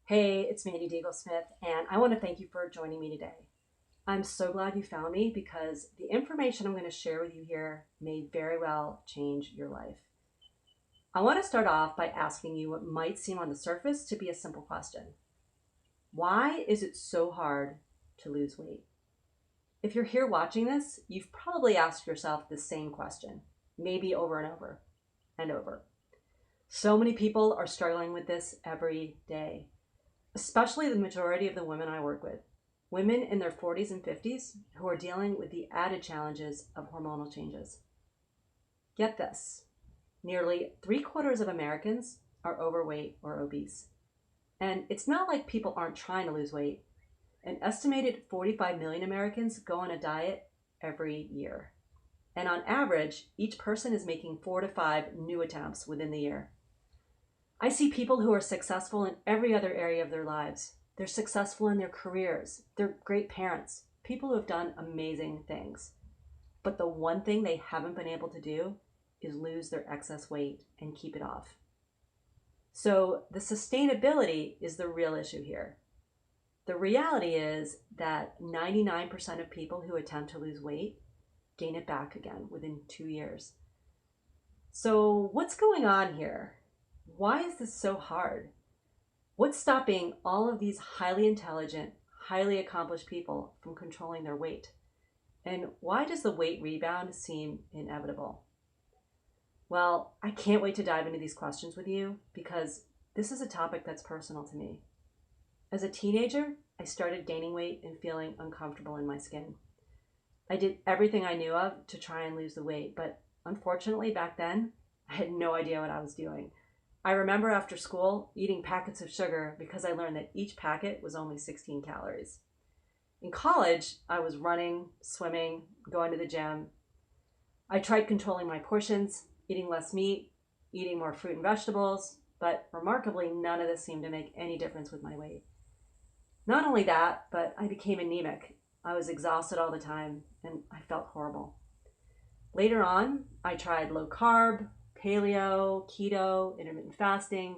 Hey, it's Mandy Deagle Smith, and I want to thank you for joining me today. I'm so glad you found me because the information I'm going to share with you here may very well change your life. I want to start off by asking you what might seem on the surface to be a simple question. Why is it so hard to lose weight? If you're here watching this, you've probably asked yourself the same question, maybe over and over and over. So many people are struggling with this every day, especially the majority of the women I work with, women in their 40s and 50s who are dealing with the added challenges of hormonal changes. Get this, nearly three-quarters of Americans are overweight or obese. And it's not like people aren't trying to lose weight. An estimated 45 million Americans go on a diet every year. And on average, each person is making 4 to 5 new attempts within the year. I see people who are successful in every other area of their lives. They're successful in their careers. They're great parents, people who have done amazing things. But the one thing they haven't been able to do is lose their excess weight and keep it off. So the sustainability is the real issue here. The reality is that 99% of people who attempt to lose weight gain it back again within 2 years. So what's going on here? Why is this so hard? What's stopping all of these highly intelligent, highly accomplished people from controlling their weight? And why does the weight rebound seem inevitable? Well, I can't wait to dive into these questions with you because this is a topic that's personal to me. As a teenager, I started gaining weight and feeling uncomfortable in my skin. I did everything I knew of to try and lose the weight, but unfortunately back then, I had no idea what I was doing. I remember after school eating packets of sugar because I learned that each packet was only 16 calories. In college, I was running, swimming, going to the gym. I tried controlling my portions, eating less meat, eating more fruit and vegetables, but remarkably, none of this seemed to make any difference with my weight. Not only that, but I became anemic. I was exhausted all the time and I felt horrible. Later on, I tried low carb, paleo, keto, intermittent fasting.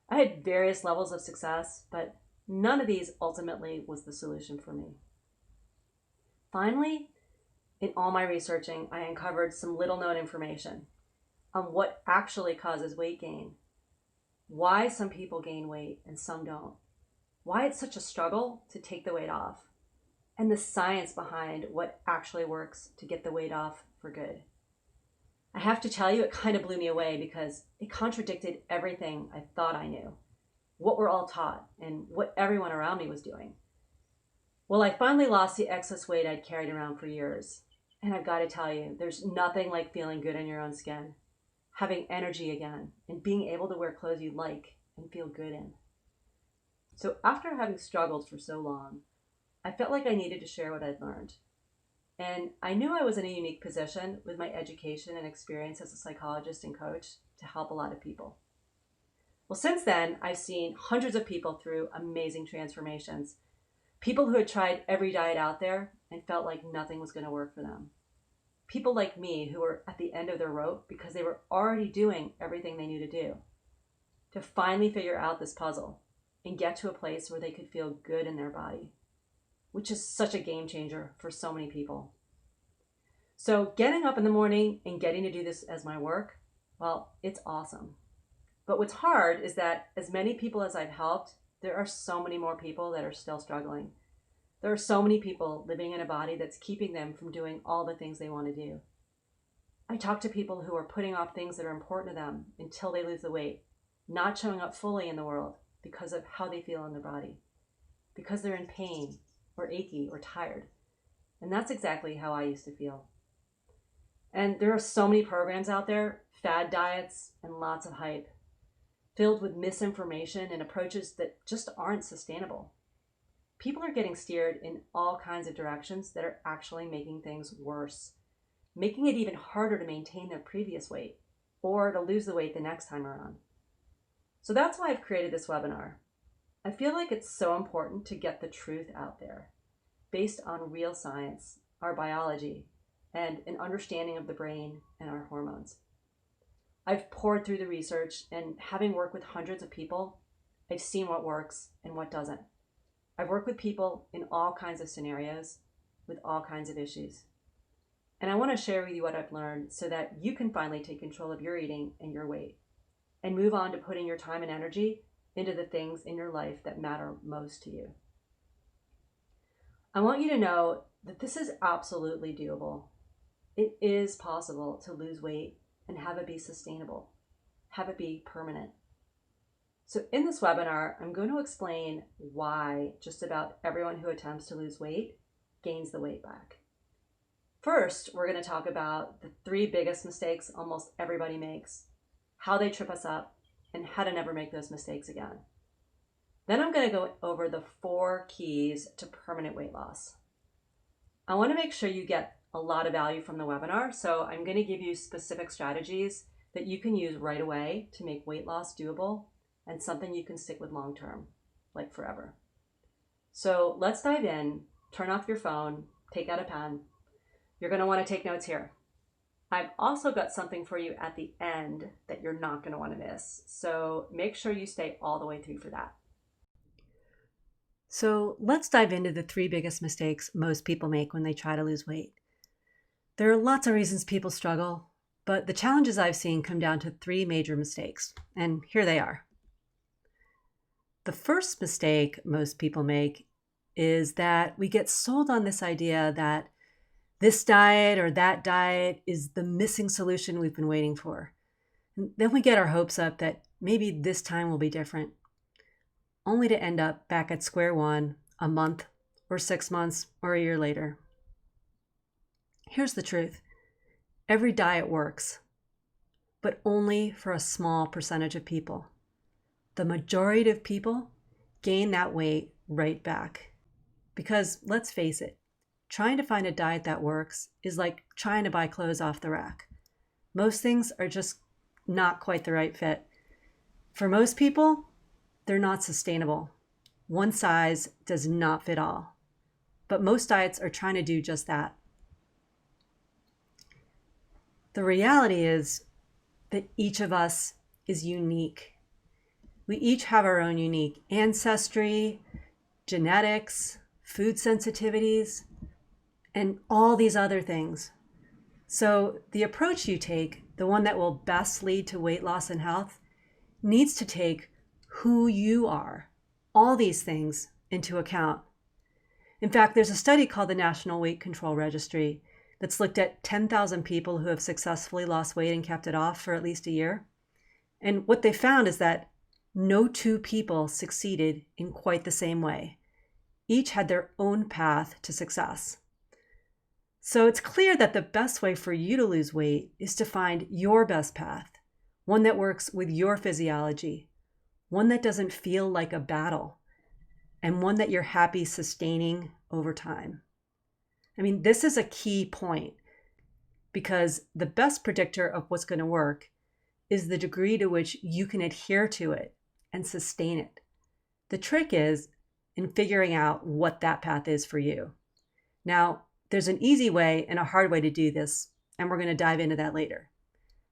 I had various levels of success, but none of these ultimately was the solution for me. Finally, in all my researching, I uncovered some little known information on what actually causes weight gain, why some people gain weight and some don't, why it's such a struggle to take the weight off, and the science behind what actually works to get the weight off for good. I have to tell you, it kind of blew me away because it contradicted everything I thought I knew, what we're all taught, and what everyone around me was doing. Well, I finally lost the excess weight I'd carried around for years. And I've got to tell you, there's nothing like feeling good in your own skin, having energy again, and being able to wear clothes you like and feel good in. So after having struggled for so long, I felt like I needed to share what I'd learned. And I knew I was in a unique position with my education and experience as a psychologist and coach to help a lot of people. Well, since then, I've seen hundreds of people through amazing transformations. People who had tried every diet out there and felt like nothing was going to work for them. People like me who were at the end of their rope because they were already doing everything they knew to do. To finally figure out this puzzle and get to a place where they could feel good in their body, which is such a game changer for so many people. So getting up in the morning and getting to do this as my work, well, it's awesome. But what's hard is that as many people as I've helped, there are so many more people that are still struggling. There are so many people living in a body that's keeping them from doing all the things they want to do. I talk to people who are putting off things that are important to them until they lose the weight, not showing up fully in the world because of how they feel in their body, because they're in pain or achy or tired. And that's exactly how I used to feel. And there are so many programs out there, fad diets and lots of hype, filled with misinformation and approaches that just aren't sustainable. People are getting steered in all kinds of directions that are actually making things worse, making it even harder to maintain their previous weight or to lose the weight the next time around. So that's why I've created this webinar. I feel like it's so important to get the truth out there based on real science, our biology, and an understanding of the brain and our hormones. I've poured through the research, and having worked with hundreds of people, I've seen what works and what doesn't. I've worked with people in all kinds of scenarios with all kinds of issues. And I want to share with you what I've learned so that you can finally take control of your eating and your weight and move on to putting your time and energy into the things in your life that matter most to you. I want you to know that this is absolutely doable. It is possible to lose weight and have it be sustainable, have it be permanent. So in this webinar, I'm going to explain why just about everyone who attempts to lose weight gains the weight back. First, we're going to talk about the 3 biggest mistakes almost everybody makes, how they trip us up, and how to never make those mistakes again. Then I'm going to go over the 4 keys to permanent weight loss. I want to make sure you get a lot of value from the webinar, so I'm going to give you specific strategies that you can use right away to make weight loss doable and something you can stick with long term, like forever. So let's dive in, turn off your phone, take out a pen. You're going to want to take notes here. I've also got something for you at the end that you're not going to want to miss. So make sure you stay all the way through for that. So let's dive into the 3 biggest mistakes most people make when they try to lose weight. There are lots of reasons people struggle, but the challenges I've seen come down to 3 major mistakes, and here they are. The first mistake most people make is that we get sold on this idea that this diet or that diet is the missing solution we've been waiting for. And then we get our hopes up that maybe this time will be different, only to end up back at square one a month or 6 months or a year later. Here's the truth. Every diet works, but only for a small percentage of people. The majority of people gain that weight right back. Because let's face it, trying to find a diet that works is like trying to buy clothes off the rack. Most things are just not quite the right fit. For most people, they're not sustainable. One size does not fit all. But most diets are trying to do just that. The reality is that each of us is unique. We each have our own unique ancestry, genetics, food sensitivities, and all these other things. So the approach you take, the one that will best lead to weight loss and health, needs to take who you are, all these things, into account. In fact, there's a study called the National Weight Control Registry that's looked at 10,000 people who have successfully lost weight and kept it off for at least a year. And what they found is that no 2 people succeeded in quite the same way. Each had their own path to success. So it's clear that the best way for you to lose weight is to find your best path, one that works with your physiology, one that doesn't feel like a battle, and one that you're happy sustaining over time. I mean, this is a key point because the best predictor of what's going to work is the degree to which you can adhere to it and sustain it. The trick is in figuring out what that path is for you. Now, there's an easy way and a hard way to do this, and we're going to dive into that later.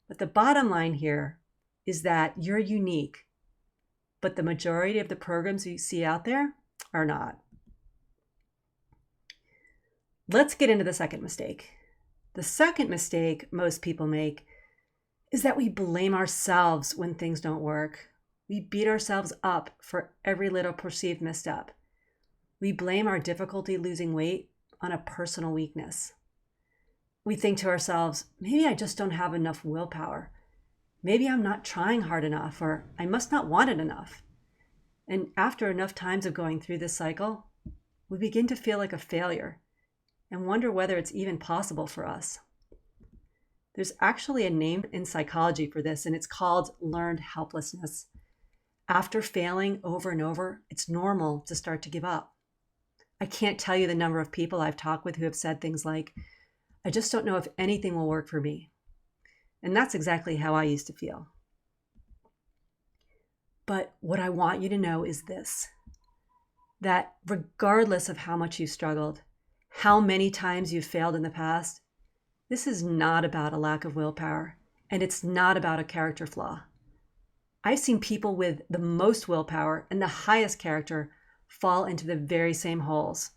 But the bottom line here is that you're unique, but the majority of the programs you see out there are not. Let's get into the second mistake. The second mistake most people make is that we blame ourselves when things don't work. We beat ourselves up for every little perceived misstep. We blame our difficulty losing weight on a personal weakness. We think to ourselves, maybe I just don't have enough willpower. Maybe I'm not trying hard enough, or I must not want it enough. And after enough times of going through this cycle, we begin to feel like a failure and wonder whether it's even possible for us. There's actually a name in psychology for this, and it's called learned helplessness. After failing over and over, it's normal to start to give up. I can't tell you the number of people I've talked with who have said things like, I just don't know if anything will work for me. And that's exactly how I used to feel. But what I want you to know is this, that regardless of how much you struggled, how many times you've failed in the past, this is not about a lack of willpower, and it's not about a character flaw. I've seen people with the most willpower and the highest character fall into the very same holes.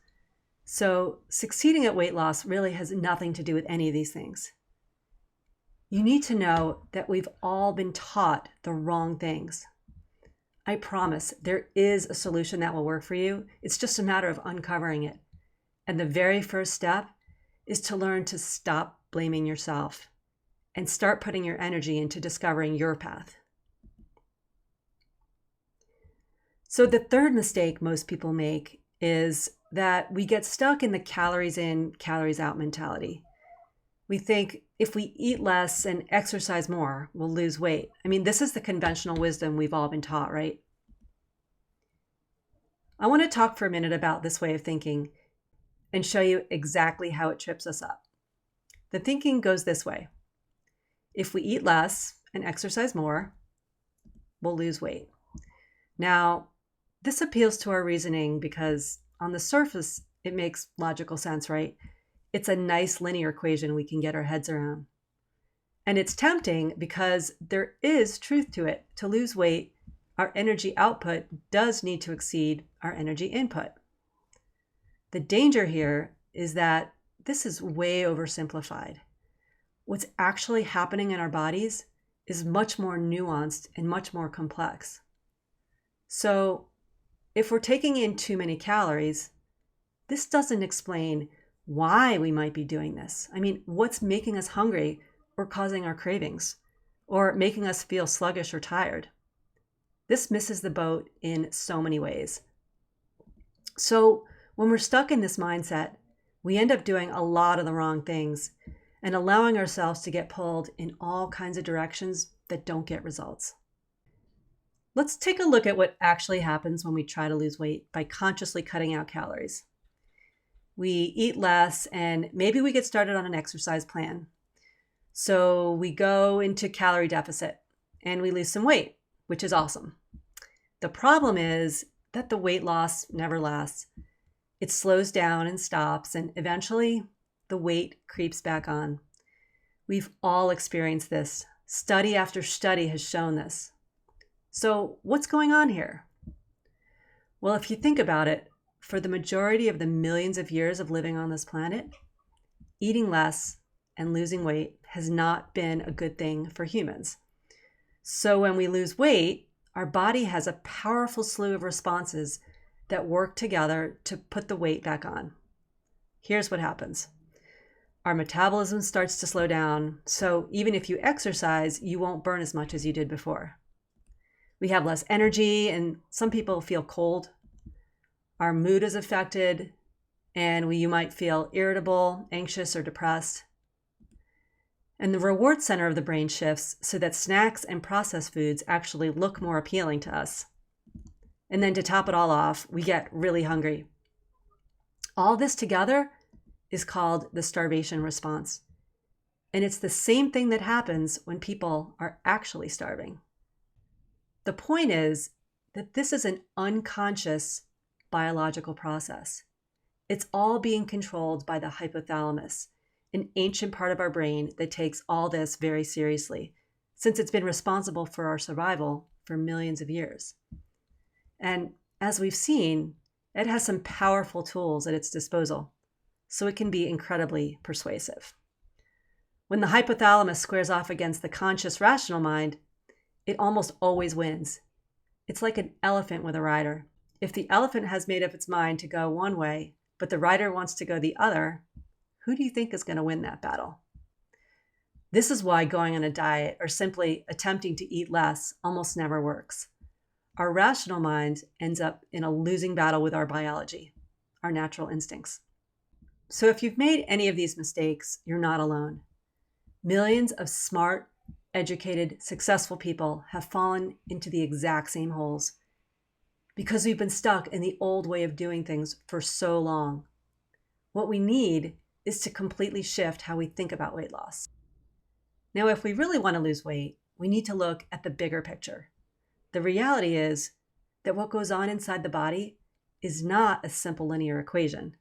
So succeeding at weight loss really has nothing to do with any of these things. You need to know that we've all been taught the wrong things. I promise there is a solution that will work for you. It's just a matter of uncovering it. And the very first step is to learn to stop blaming yourself and start putting your energy into discovering your path. So the third mistake most people make is that we get stuck in the calories in, calories out mentality. We think if we eat less and exercise more, we'll lose weight. I mean, this is the conventional wisdom we've all been taught, right? I want to talk for a minute about this way of thinking and show you exactly how it trips us up. The thinking goes this way. If we eat less and exercise more, we'll lose weight. Now, this appeals to our reasoning because on the surface, it makes logical sense, right? It's a nice linear equation we can get our heads around. And it's tempting because there is truth to it. To lose weight, our energy output does need to exceed our energy input. The danger here is that this is way oversimplified. What's actually happening in our bodies is much more nuanced and much more complex. So if we're taking in too many calories, this doesn't explain why we might be doing this. I mean, what's making us hungry or causing our cravings or making us feel sluggish or tired? This misses the boat in so many ways. So when we're stuck in this mindset, we end up doing a lot of the wrong things and allowing ourselves to get pulled in all kinds of directions that don't get results. Let's take a look at what actually happens when we try to lose weight by consciously cutting out calories. We eat less and maybe we get started on an exercise plan. So we go into calorie deficit and we lose some weight, which is awesome. The problem is that the weight loss never lasts. It slows down and stops, and eventually the weight creeps back on. We've all experienced this. Study after study has shown this. So what's going on here? Well, if you think about it, for the majority of the millions of years of living on this planet, eating less and losing weight has not been a good thing for humans. So when we lose weight, our body has a powerful slew of responses that work together to put the weight back on. Here's what happens. Our metabolism starts to slow down, so even if you exercise, you won't burn as much as you did before. We have less energy, and some people feel cold. Our mood is affected, and you might feel irritable, anxious, or depressed. And the reward center of the brain shifts so that snacks and processed foods actually look more appealing to us. And then to top it all off, we get really hungry. All this together is called the starvation response. And it's the same thing that happens when people are actually starving. The point is that this is an unconscious biological process. It's all being controlled by the hypothalamus, an ancient part of our brain that takes all this very seriously, since it's been responsible for our survival for millions of years. And as we've seen, it has some powerful tools at its disposal, so it can be incredibly persuasive. When the hypothalamus squares off against the conscious rational mind, it almost always wins. It's like an elephant with a rider. If the elephant has made up its mind to go one way, but the rider wants to go the other, who do you think is going to win that battle? This is why going on a diet or simply attempting to eat less almost never works. Our rational mind ends up in a losing battle with our biology, our natural instincts. So if you've made any of these mistakes, you're not alone. Millions of smart, educated, successful people have fallen into the exact same holes because we've been stuck in the old way of doing things for so long. What we need is to completely shift how we think about weight loss. Now, if we really want to lose weight, we need to look at the bigger picture. The reality is that what goes on inside the body is not a simple linear equation.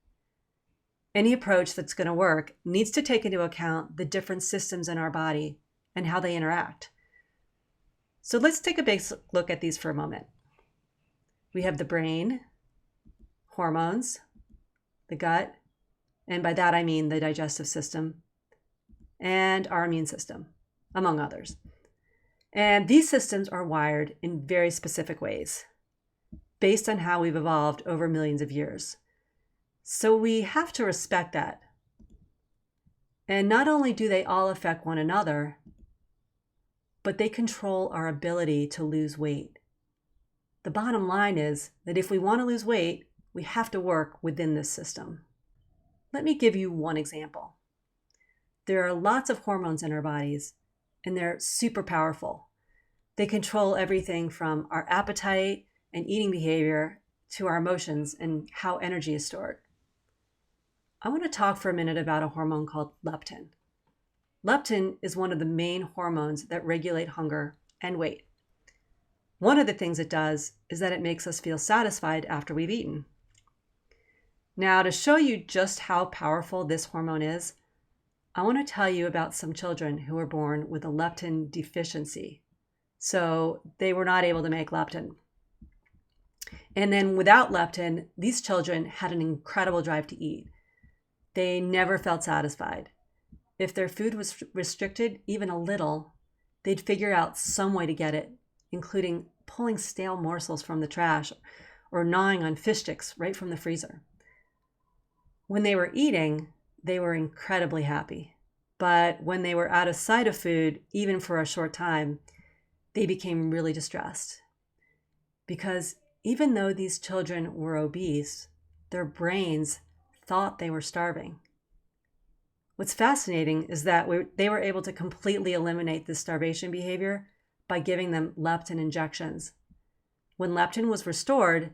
Any approach that's going to work needs to take into account the different systems in our body and how they interact. So let's take a basic look at these for a moment. We have the brain, hormones, the gut, and by that I mean the digestive system, and our immune system, among others. And these systems are wired in very specific ways, based on how we've evolved over millions of years. So we have to respect that. And not only do they all affect one another, but they control our ability to lose weight. The bottom line is that if we want to lose weight, we have to work within this system. Let me give you one example. There are lots of hormones in our bodies, and they're super powerful. They control everything from our appetite and eating behavior to our emotions and how energy is stored. I want to talk for a minute about a hormone called leptin. Leptin is one of the main hormones that regulate hunger and weight. One of the things it does is that it makes us feel satisfied after we've eaten. Now, to show you just how powerful this hormone is, I want to tell you about some children who were born with a leptin deficiency. So they were not able to make leptin. And then without leptin, these children had an incredible drive to eat. They never felt satisfied. If their food was restricted even a little, they'd figure out some way to get it, including pulling stale morsels from the trash or gnawing on fish sticks right from the freezer. When they were eating, they were incredibly happy. But when they were out of sight of food, even for a short time, they became really distressed. Because even though these children were obese, their brains thought they were starving. What's fascinating is that they were able to completely eliminate this starvation behavior by giving them leptin injections. When leptin was restored,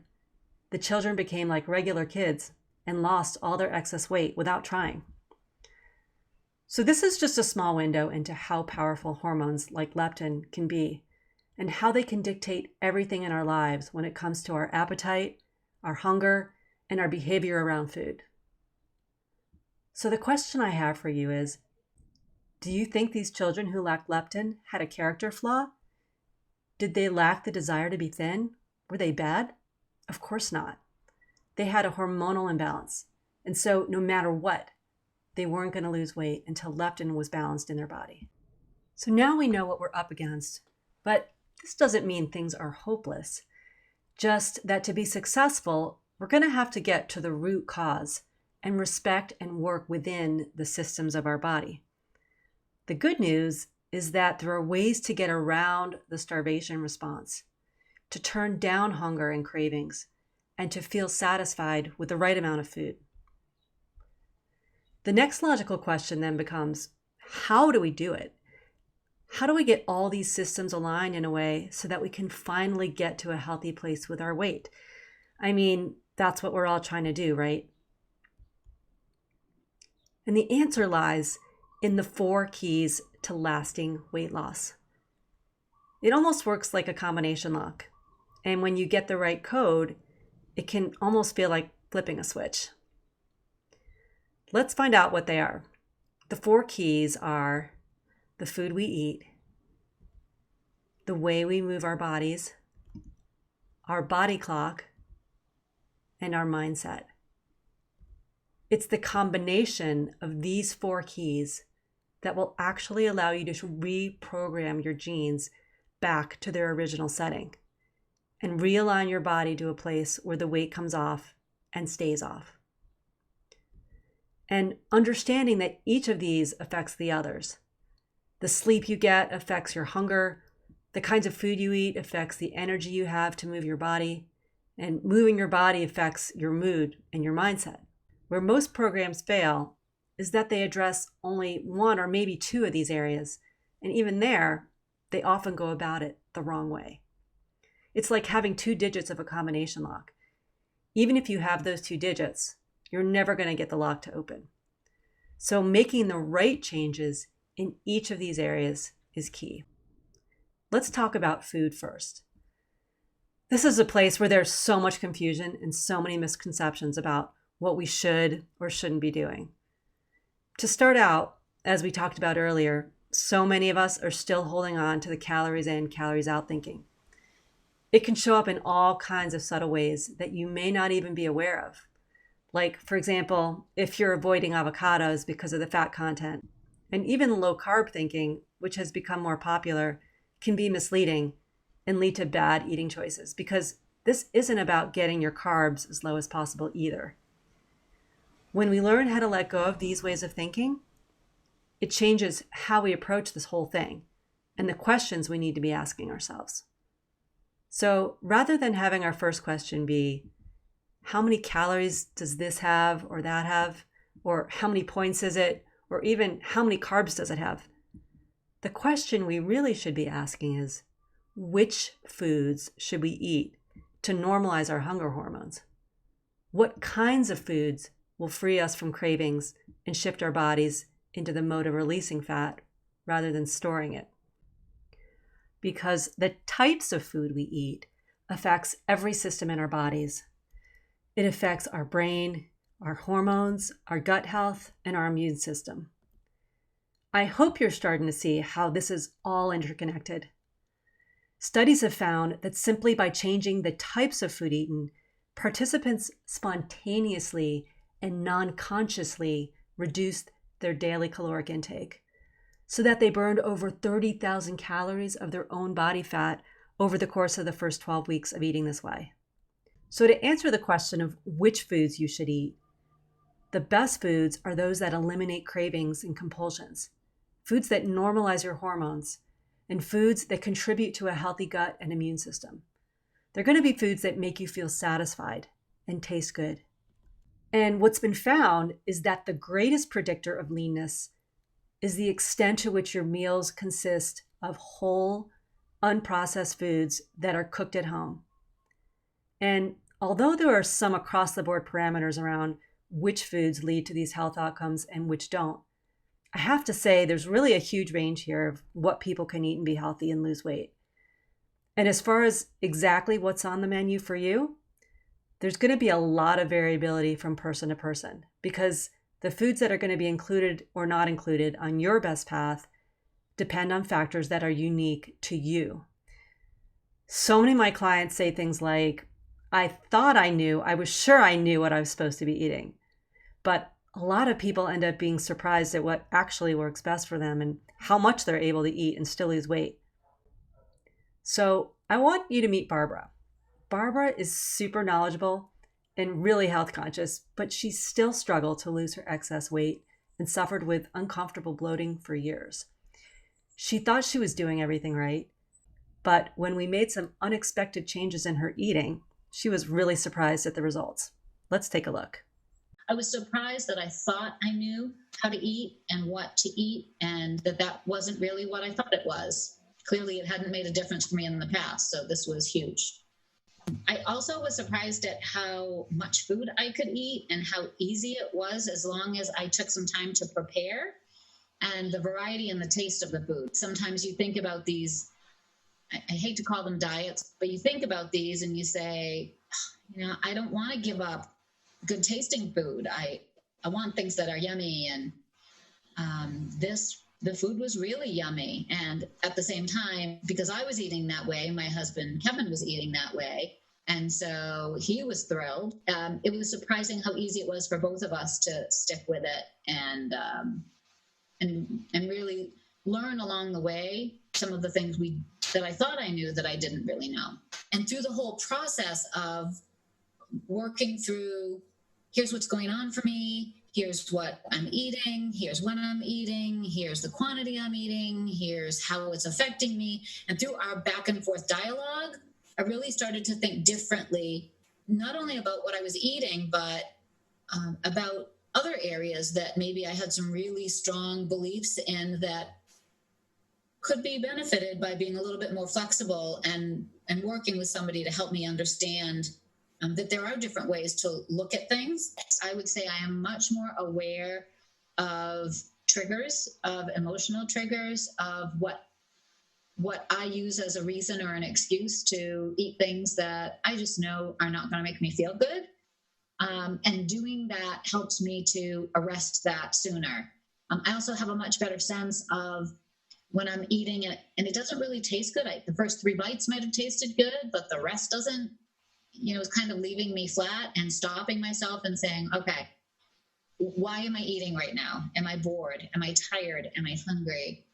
the children became like regular kids and lost all their excess weight without trying. So this is just a small window into how powerful hormones like leptin can be and how they can dictate everything in our lives when it comes to our appetite, our hunger, and our behavior around food. So the question I have for you is, do you think these children who lacked leptin had a character flaw? Did they lack the desire to be thin? Were they bad? Of course not. They had a hormonal imbalance. And so no matter what, they weren't going to lose weight until leptin was balanced in their body. So now we know what we're up against, but this doesn't mean things are hopeless. Just that to be successful, we're going to have to get to the root cause and respect and work within the systems of our body. The good news is that there are ways to get around the starvation response, to turn down hunger and cravings, and to feel satisfied with the right amount of food. The next logical question then becomes, how do we do it? How do we get all these systems aligned in a way so that we can finally get to a healthy place with our weight? I mean, that's what we're all trying to do, right? And the answer lies in the 4 keys to lasting weight loss. It almost works like a combination lock. And when you get the right code, it can almost feel like flipping a switch. Let's find out what they are. The 4 keys are the food we eat, the way we move our bodies, our body clock, and our mindset. It's the combination of these 4 keys that will actually allow you to reprogram your genes back to their original setting and realign your body to a place where the weight comes off and stays off. And understanding that each of these affects the others. The sleep you get affects your hunger. The kinds of food you eat affects the energy you have to move your body. And moving your body affects your mood and your mindset. Where most programs fail is that they address only 1 or maybe 2 of these areas. And even there, they often go about it the wrong way. It's like having 2 digits of a combination lock. Even if you have those 2 digits, you're never going to get the lock to open. So making the right changes in each of these areas is key. Let's talk about food first. This is a place where there's so much confusion and so many misconceptions about what we should or shouldn't be doing. To start out, as we talked about earlier, so many of us are still holding on to the calories in, calories out thinking. It can show up in all kinds of subtle ways that you may not even be aware of. Like, for example, if you're avoiding avocados because of the fat content, and even low carb thinking, which has become more popular, can be misleading and lead to bad eating choices because this isn't about getting your carbs as low as possible either. When we learn how to let go of these ways of thinking, it changes how we approach this whole thing and the questions we need to be asking ourselves. So rather than having our first question be, how many calories does this have or that have? Or how many points is it? Or even how many carbs does it have? The question we really should be asking is, which foods should we eat to normalize our hunger hormones? What kinds of foods will free us from cravings and shift our bodies into the mode of releasing fat rather than storing it? Because the types of food we eat affects every system in our bodies. It affects our brain, our hormones, our gut health, and our immune system. I hope you're starting to see how this is all interconnected. Studies have found that simply by changing the types of food eaten, participants spontaneously and non-consciously reduced their daily caloric intake, so that they burned over 30,000 calories of their own body fat over the course of the first 12 weeks of eating this way. So to answer the question of which foods you should eat, the best foods are those that eliminate cravings and compulsions, foods that normalize your hormones, and foods that contribute to a healthy gut and immune system. They're going to be foods that make you feel satisfied and taste good. And what's been found is that the greatest predictor of leanness is the extent to which your meals consist of whole, unprocessed foods that are cooked at home. And although there are some across-the-board parameters around which foods lead to these health outcomes and which don't, I have to say there's really a huge range here of what people can eat and be healthy and lose weight. And as far as exactly what's on the menu for you, there's going to be a lot of variability from person to person because the foods that are going to be included or not included on your best path depend on factors that are unique to you. So many of my clients say things like, I thought I was sure I knew what I was supposed to be eating. But a lot of people end up being surprised at what actually works best for them and how much they're able to eat and still lose weight. So I want you to meet Barbara. Barbara is super knowledgeable and really health conscious, but she still struggled to lose her excess weight and suffered with uncomfortable bloating for years. She thought she was doing everything right, but when we made some unexpected changes in her eating, she was really surprised at the results. Let's take a look. I was surprised that I thought I knew how to eat and what to eat, and that wasn't really what I thought it was. Clearly, it hadn't made a difference for me in the past, so this was huge. I also was surprised at how much food I could eat and how easy it was as long as I took some time to prepare, and the variety and the taste of the food. Sometimes you think about these, I hate to call them diets, but you think about these and you say, I don't want to give up good tasting food. I want things that are yummy, and the food was really yummy. And at the same time, because I was eating that way, my husband Kevin was eating that way, and so he was thrilled. It was surprising how easy it was for both of us to stick with it and really learn along the way some of the things that I thought I knew that I didn't really know. And through the whole process of working through, here's what's going on for me, here's what I'm eating, here's when I'm eating, here's the quantity I'm eating, here's how it's affecting me. And through our back and forth dialogue, I really started to think differently, not only about what I was eating, but about other areas that maybe I had some really strong beliefs in that could be benefited by being a little bit more flexible and working with somebody to help me understand that there are different ways to look at things. I would say I am much more aware of triggers, of emotional triggers, of what I use as a reason or an excuse to eat things that I just know are not going to make me feel good. And doing that helps me to arrest that sooner. I also have a much better sense of when I'm eating it and it doesn't really taste good. The first 3 bites might have tasted good, but the rest doesn't, it's kind of leaving me flat, and stopping myself and saying, okay, why am I eating right now? Am I bored? Am I tired? Am I hungry?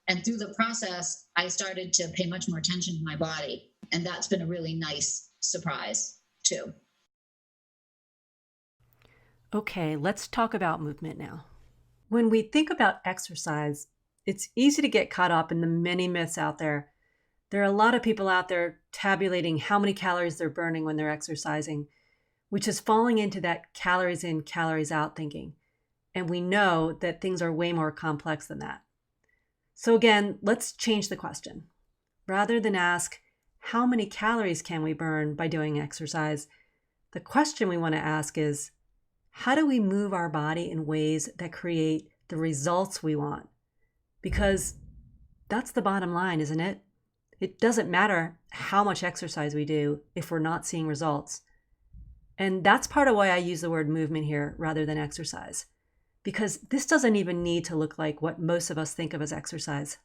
And through the process, I started to pay much more attention to my body. And that's been a really nice surprise too. Okay, let's talk about movement now. When we think about exercise, it's easy to get caught up in the many myths out there. There are a lot of people out there tabulating how many calories they're burning when they're exercising, which is falling into that calories in, calories out thinking. And we know that things are way more complex than that. So again, let's change the question. Rather than ask, how many calories can we burn by doing exercise? The question we want to ask is, how do we move our body in ways that create the results we want? Because that's the bottom line, isn't it? It doesn't matter how much exercise we do if we're not seeing results. And that's part of why I use the word movement here rather than exercise, because this doesn't even need to look like what most of us think of as exercise.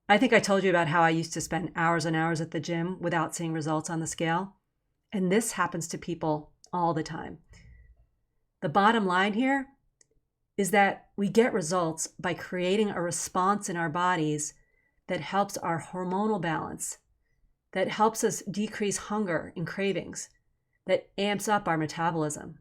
I think I told you about how I used to spend hours and hours at the gym without seeing results on the scale. And this happens to people all the time. The bottom line here is that we get results by creating a response in our bodies that helps our hormonal balance, that helps us decrease hunger and cravings, that amps up our metabolism.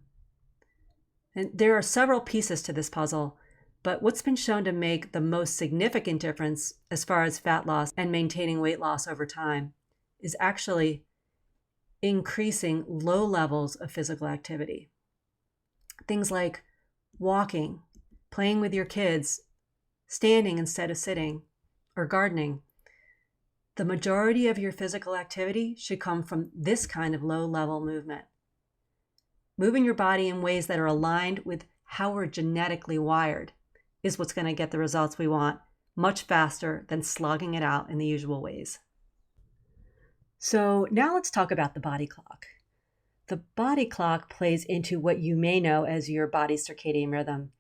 And there are several pieces to this puzzle, but what's been shown to make the most significant difference as far as fat loss and maintaining weight loss over time is actually increasing low levels of physical activity. Things like walking, playing with your kids, standing instead of sitting, or gardening. The majority of your physical activity should come from this kind of low-level movement. Moving your body in ways that are aligned with how we're genetically wired is what's going to get the results we want much faster than slogging it out in the usual ways. So now let's talk about the body clock. The body clock plays into what you may know as your body's circadian rhythm.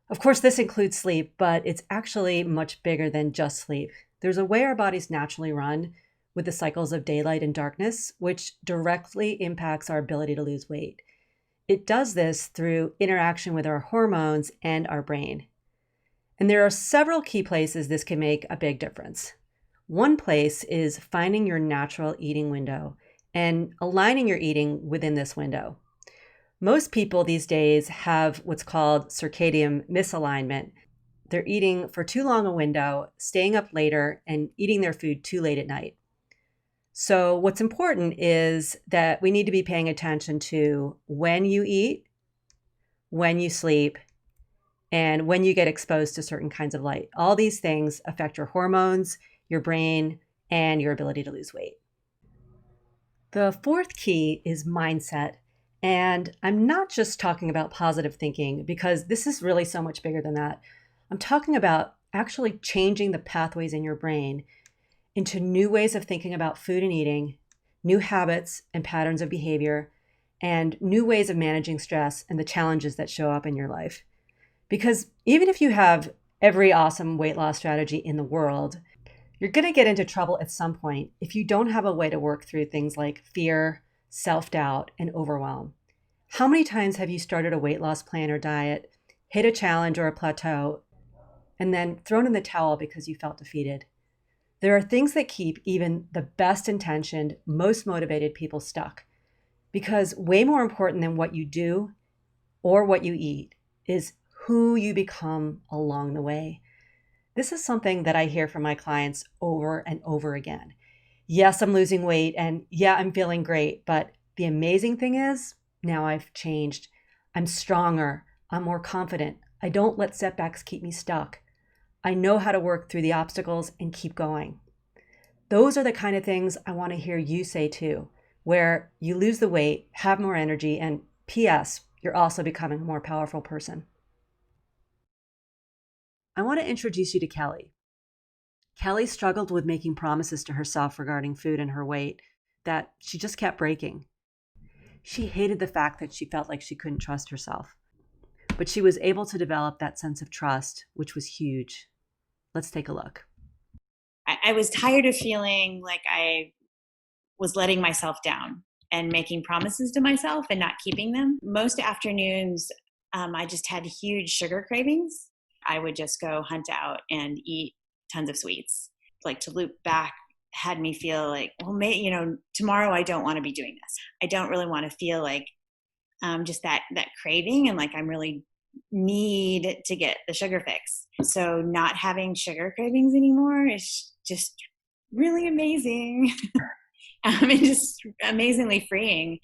Of course, this includes sleep, but it's actually much bigger than just sleep. There's a way our bodies naturally run with the cycles of daylight and darkness, which directly impacts our ability to lose weight. It does this through interaction with our hormones and our brain. And there are several key places this can make a big difference. One place is finding your natural eating window and aligning your eating within this window. Most people these days have what's called circadian misalignment. They're eating for too long a window, staying up later, and eating their food too late at night. So what's important is that we need to be paying attention to when you eat, when you sleep, and when you get exposed to certain kinds of light. All these things affect your hormones, your brain, and your ability to lose weight. The fourth key is mindset. And I'm not just talking about positive thinking, because this is really so much bigger than that. I'm talking about actually changing the pathways in your brain into new ways of thinking about food and eating, new habits and patterns of behavior, and new ways of managing stress and the challenges that show up in your life. Because even if you have every awesome weight loss strategy in the world, you're going to get into trouble at some point if you don't have a way to work through things like fear, self-doubt, and overwhelm. How many times have you started a weight loss plan or diet, hit a challenge or a plateau, and then thrown in the towel because you felt defeated? There are things that keep even the best intentioned, most motivated people stuck. Because way more important than what you do or what you eat is who you become along the way. This is something that I hear from my clients over and over again. Yes, I'm losing weight, and yeah, I'm feeling great, but the amazing thing is, now I've changed. I'm stronger. I'm more confident. I don't let setbacks keep me stuck. I know how to work through the obstacles and keep going. Those are the kind of things I want to hear you say too, where you lose the weight, have more energy, and P.S., you're also becoming a more powerful person. I want to introduce you to Kelly. Kelly struggled with making promises to herself regarding food and her weight that she just kept breaking. She hated the fact that she felt like she couldn't trust herself, but she was able to develop that sense of trust, which was huge. Let's take a look. I was tired of feeling like I was letting myself down and making promises to myself and not keeping them. Most afternoons, I just had huge sugar cravings. I would just go hunt out and eat tons of sweets. Like, to loop back had me feel like, well, tomorrow I don't want to be doing this. I don't really want to feel like just that craving, and like I'm really need to get the sugar fix. So not having sugar cravings anymore is just really amazing. And just amazingly freeing.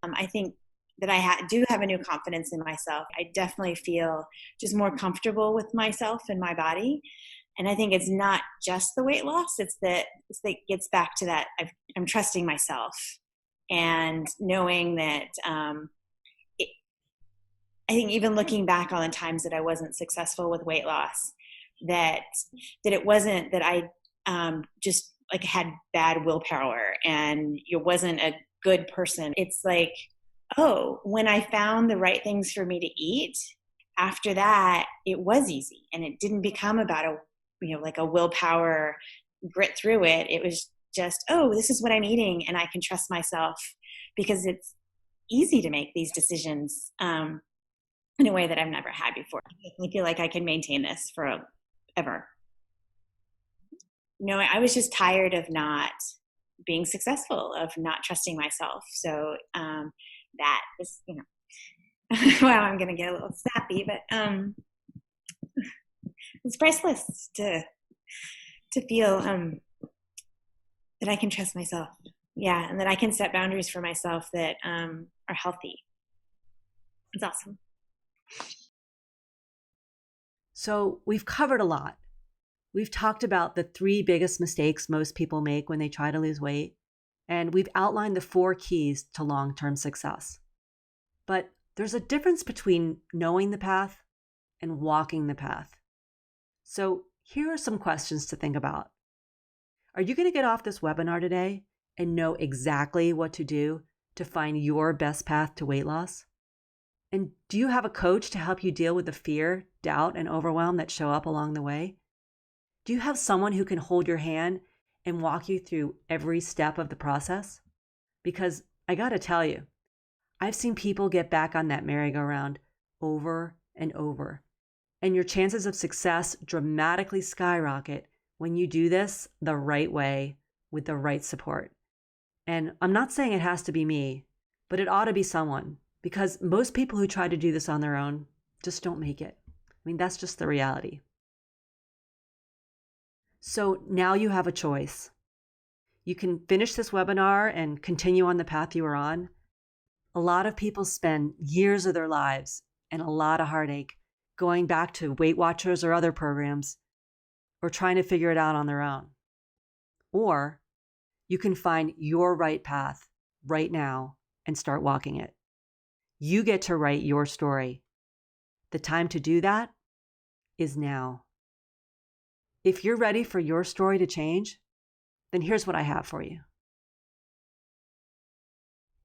I think that I do have a new confidence in myself. I definitely feel just more comfortable with myself and my body. And I think it's not just the weight loss. It's that it gets back to that I'm trusting myself and knowing that I think even looking back on the times that I wasn't successful with weight loss, that it wasn't that I just like had bad willpower and it wasn't a good person. It's like, oh, when I found the right things for me to eat, after that, it was easy, and it didn't become about like a willpower grit through it. It was just, oh, this is what I'm eating, and I can trust myself because it's easy to make these decisions in a way that I've never had before. I feel like I can maintain this forever. I was just tired of not being successful, of not trusting myself. So that is, wow, I'm going to get a little sappy, but it's priceless to feel that I can trust myself. Yeah, and that I can set boundaries for myself that are healthy. It's awesome. So we've covered a lot. We've talked about the 3 biggest mistakes most people make when they try to lose weight, and we've outlined the 4 keys to long-term success. But there's a difference between knowing the path and walking the path. So here are some questions to think about. Are you going to get off this webinar today and know exactly what to do to find your best path to weight loss? And do you have a coach to help you deal with the fear, doubt, and overwhelm that show up along the way? Do you have someone who can hold your hand and walk you through every step of the process? Because I got to tell you, I've seen people get back on that merry-go-round over and over. And your chances of success dramatically skyrocket when you do this the right way with the right support. And I'm not saying it has to be me, but it ought to be someone, because most people who try to do this on their own just don't make it. I mean, that's just the reality. So now you have a choice. You can finish this webinar and continue on the path you are on. A lot of people spend years of their lives and a lot of heartache going back to Weight Watchers or other programs, or trying to figure it out on their own. Or you can find your right path right now and start walking it. You get to write your story. The time to do that is now. If you're ready for your story to change, then here's what I have for you.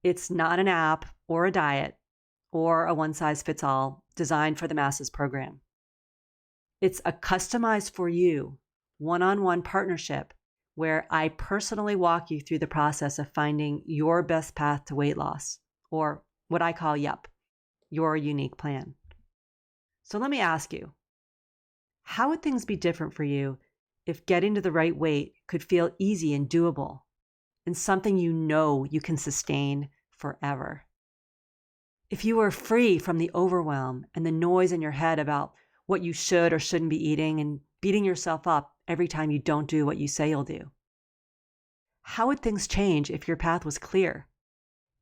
It's not an app or a diet or a one-size-fits-all designed for the masses program. It's a customized for you, one-on-one partnership where I personally walk you through the process of finding your best path to weight loss, or what I call YUP, your unique plan. So let me ask you, how would things be different for you if getting to the right weight could feel easy and doable and something you know you can sustain forever? If you were free from the overwhelm and the noise in your head about what you should or shouldn't be eating and beating yourself up every time you don't do what you say you'll do? How would things change if your path was clear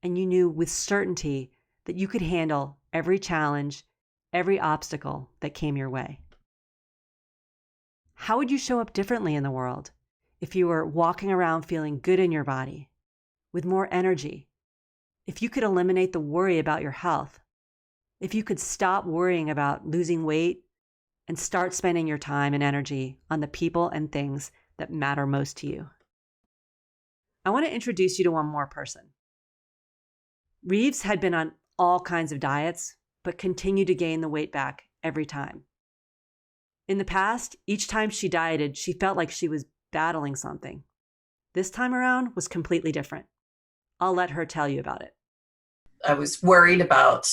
and you knew with certainty that you could handle every challenge, every obstacle that came your way? How would you show up differently in the world if you were walking around feeling good in your body, with more energy, if you could eliminate the worry about your health, if you could stop worrying about losing weight and start spending your time and energy on the people and things that matter most to you? I want to introduce you to one more person. Reeves had been on all kinds of diets, but continued to gain the weight back every time. In the past, each time she dieted, she felt like she was battling something. This time around was completely different. I'll let her tell you about it. I was worried about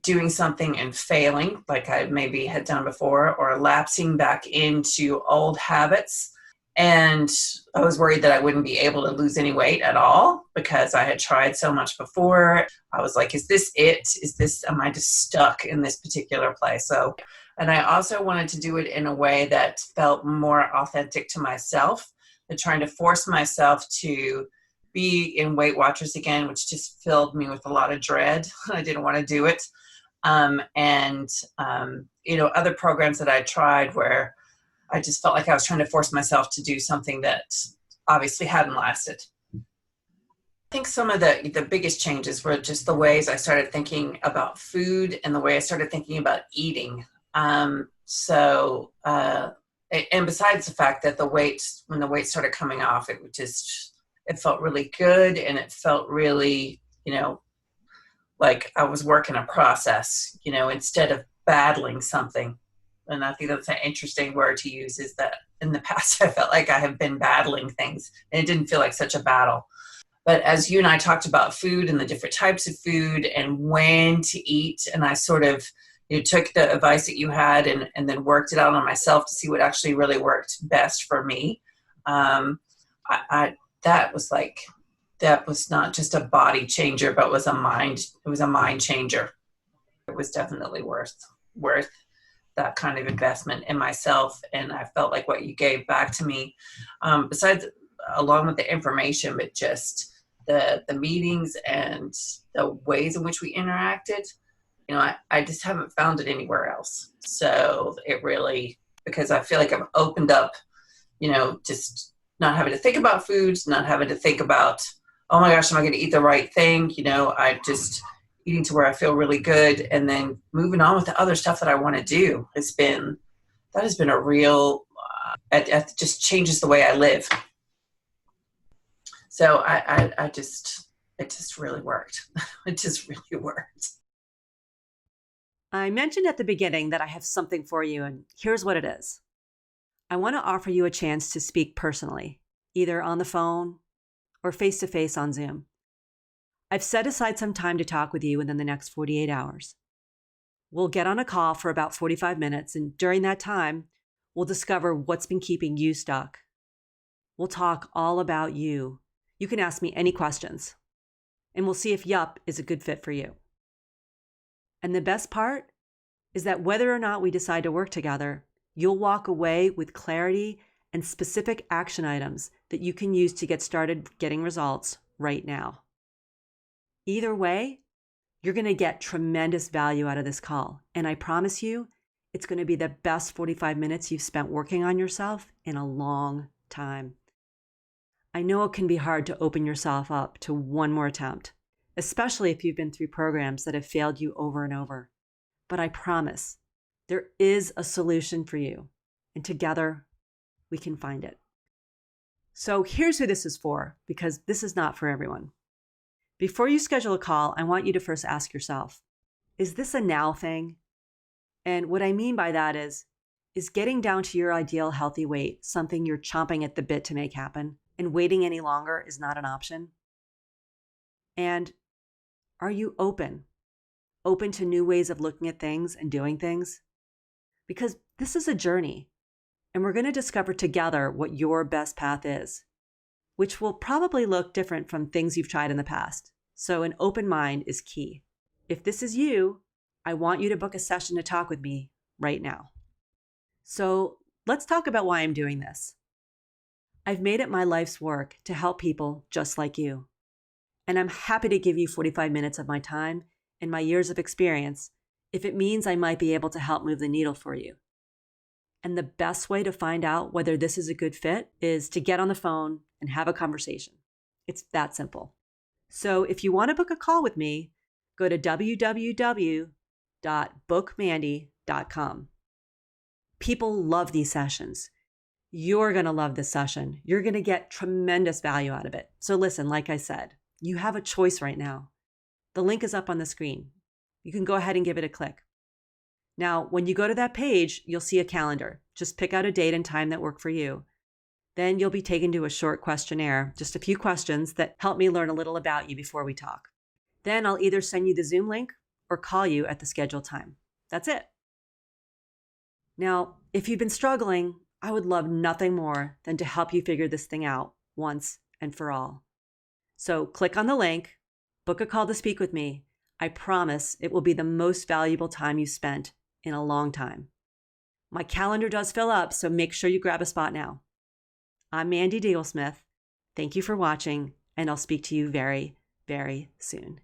doing something and failing, like I maybe had done before, or lapsing back into old habits. And I was worried that I wouldn't be able to lose any weight at all because I had tried so much before. I was like, is this it? Am I just stuck in this particular place? And I also wanted to do it in a way that felt more authentic to myself, and trying to force myself to be in Weight Watchers again, which just filled me with a lot of dread. I didn't want to do it. Other programs that I tried where I just felt like I was trying to force myself to do something that obviously hadn't lasted. I think some of the biggest changes were just the ways I started thinking about food and the way I started thinking about eating. And besides the fact that when the weight started coming off, it felt really good, and it felt really, like I was working a process, instead of battling something. And I think that's an interesting word to use, is that in the past I felt like I have been battling things, and it didn't feel like such a battle. But as you and I talked about food and the different types of food and when to eat, and I sort of took the advice that you had and then worked it out on myself to see what actually really worked best for me. That was not just a body changer, but it was a mind changer. It was definitely worth that kind of investment in myself. And I felt like what you gave back to me, besides along with the information, but just the meetings and the ways in which we interacted, I just haven't found it anywhere else. So it really, because I feel like I've opened up, just not having to think about foods, not having to think about, oh my gosh, am I going to eat the right thing? I just eating to where I feel really good, and then moving on with the other stuff that I want to do has been a real, it just changes the way I live. So it just really worked. It just really worked. I mentioned at the beginning that I have something for you, and here's what it is. I want to offer you a chance to speak personally, either on the phone or face-to-face on Zoom. I've set aside some time to talk with you within the next 48 hours. We'll get on a call for about 45 minutes, and during that time, we'll discover what's been keeping you stuck. We'll talk all about you. You can ask me any questions, and we'll see if Yup is a good fit for you. And the best part is that whether or not we decide to work together, you'll walk away with clarity and specific action items that you can use to get started getting results right now. Either way, you're going to get tremendous value out of this call. And I promise you, it's going to be the best 45 minutes you've spent working on yourself in a long time. I know it can be hard to open yourself up to one more attempt, especially if you've been through programs that have failed you over and over. But I promise there is a solution for you, and together we can find it. So here's who this is for, because this is not for everyone. Before you schedule a call, I want you to first ask yourself, is this a now thing? And what I mean by that is getting down to your ideal healthy weight something you're chomping at the bit to make happen, and waiting any longer is not an option? And are you open to new ways of looking at things and doing things? Because this is a journey, and we're going to discover together what your best path is, which will probably look different from things you've tried in the past. So an open mind is key. If this is you, I want you to book a session to talk with me right now. So let's talk about why I'm doing this. I've made it my life's work to help people just like you. And I'm happy to give you 45 minutes of my time and my years of experience if it means I might be able to help move the needle for you. And the best way to find out whether this is a good fit is to get on the phone and have a conversation. It's that simple. So if you want to book a call with me, go to www.bookmandy.com. People love these sessions. You're going to love this session. You're going to get tremendous value out of it. So listen, like I said, you have a choice right now. The link is up on the screen. You can go ahead and give it a click. Now, when you go to that page, you'll see a calendar. Just pick out a date and time that work for you. Then you'll be taken to a short questionnaire, just a few questions that help me learn a little about you before we talk. Then I'll either send you the Zoom link or call you at the scheduled time. That's it. Now, if you've been struggling, I would love nothing more than to help you figure this thing out once and for all. So click on the link, book a call to speak with me. I promise it will be the most valuable time you've spent in a long time. My calendar does fill up, so make sure you grab a spot now. I'm Mandy Deaglesmith. Thank you for watching, and I'll speak to you very, very soon.